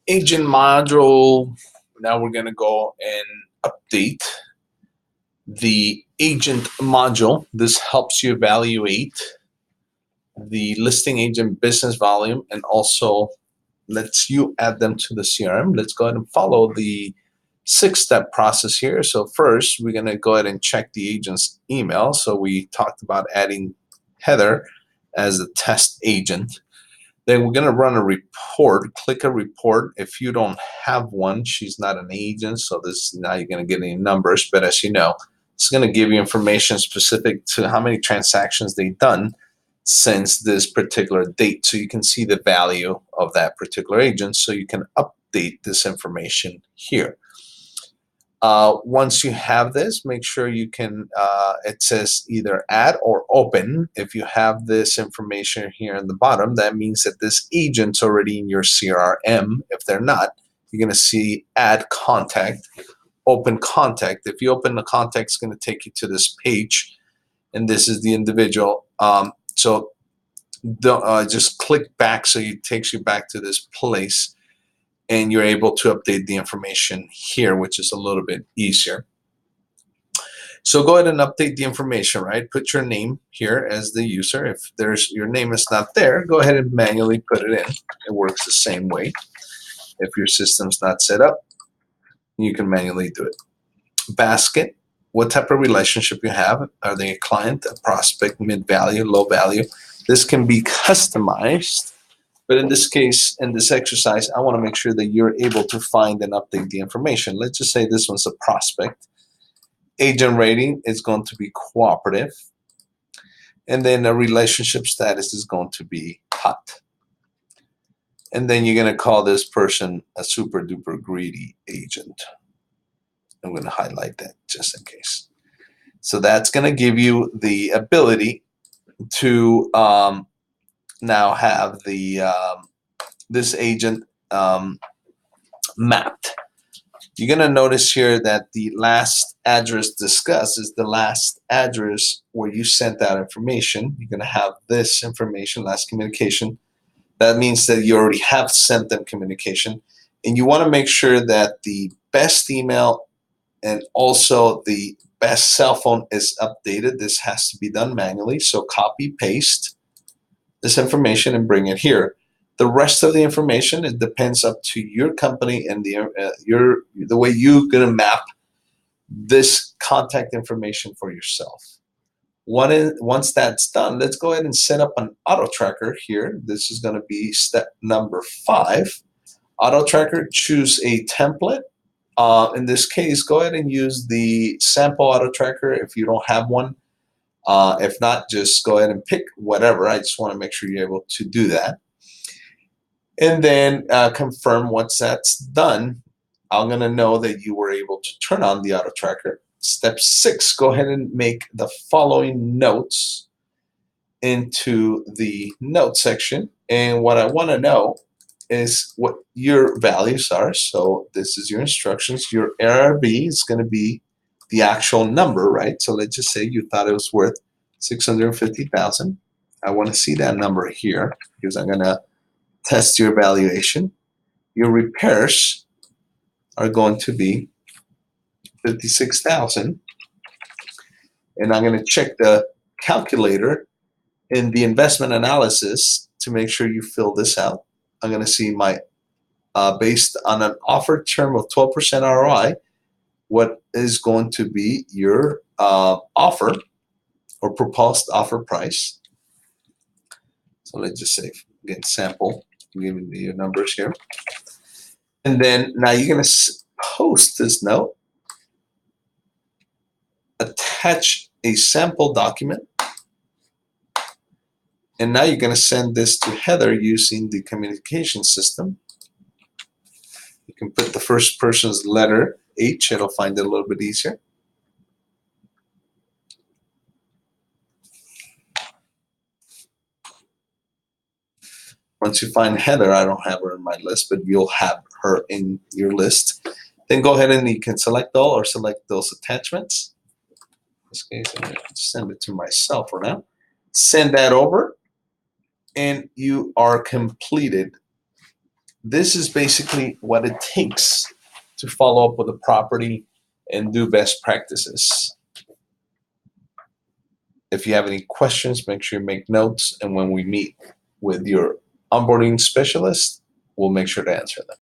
Agent module. Now we're going to go and update the agent module. This helps you evaluate the listing agent business volume and also lets you add them to the CRM. Let's go ahead and follow the 6-step process here. So first, we're going to go ahead and check the agent's email. So we talked about adding Heather as a test agent. Then we're going to run a report. Click a report. If you don't have one, she's not an agent, so this now you're going to get any numbers. But as you know, it's going to give you information specific to how many transactions they've done since this particular date, so you can see the value of that particular agent, so you can update this information here. Once you have this, make sure you can, it says either add or open. If you have this information here in the bottom, that means that this agent's already in your CRM. If they're not, you're going to see add contact, open contact. If you open the contact, it's going to take you to this page, and this is the individual. So just click back so it takes you back to this place, and you're able to update the information here, which is a little bit easier. So go ahead and update the information, right? Put your name here as the user. If your name is not there, go ahead and manually put it in. It works the same way. If your system's not set up, you can manually do it. Basket, what type of relationship you have. Are they a client, a prospect, mid-value, low value? This can be customized. But in this case, in this exercise, I want to make sure that you're able to find and update the information. Let's just say this one's a prospect. Agent rating is going to be cooperative. And then a relationship status is going to be hot. And then you're going to call this person a super duper greedy agent. I'm going to highlight that just in case. So that's going to give you the ability to now have the this agent mapped. You're going to notice here that the last address discussed is the last address where you sent out information. You're going to have this information, last communication. That means that you already have sent them communication. And you want to make sure that the best email and also the best cell phone is updated. This has to be done manually. So copy, paste this information and bring it here. The rest of the information, it depends up to your company and the way you're going to map this contact information for yourself. Once that's done, let's go ahead and set up an auto tracker here. This is going to be step number 5. Auto tracker, choose a template. In this case, go ahead and use the sample auto tracker if you don't have one. If not, just go ahead and pick whatever. I just want to make sure you're able to do that. And then confirm once that's done, I'm going to know that you were able to turn on the auto tracker. Step 6, go ahead and make the following notes into the note section. And what I want to know is what your values are. So this is your instructions. Your ARV is going to be the actual number, right? So let's just say you thought it was worth $650,000. I want to see that number here because I'm going to test your valuation. Your repairs are going to be $56,000, and I'm going to check the calculator in the investment analysis to make sure you fill this out. I'm going to see my based on an offer term of 12% ROI, what is going to be your offer or proposed offer price. So let's just say, again, sample, giving me your numbers here. And then now you're going to post this note, attach a sample document, and now you're going to send this to Heather using the communication system. You can put the first person's letter H, it'll find it a little bit easier. Once you find Heather, I don't have her in my list, but you'll have her in your list. Then go ahead and you can select all or select those attachments. In this case, I'm going to send it to myself for now. Send that over, and you are completed this is basically what it takes to follow up with the property and do best practices. If you have any questions, make sure you make notes, and when we meet with your onboarding specialist, we'll make sure to answer them.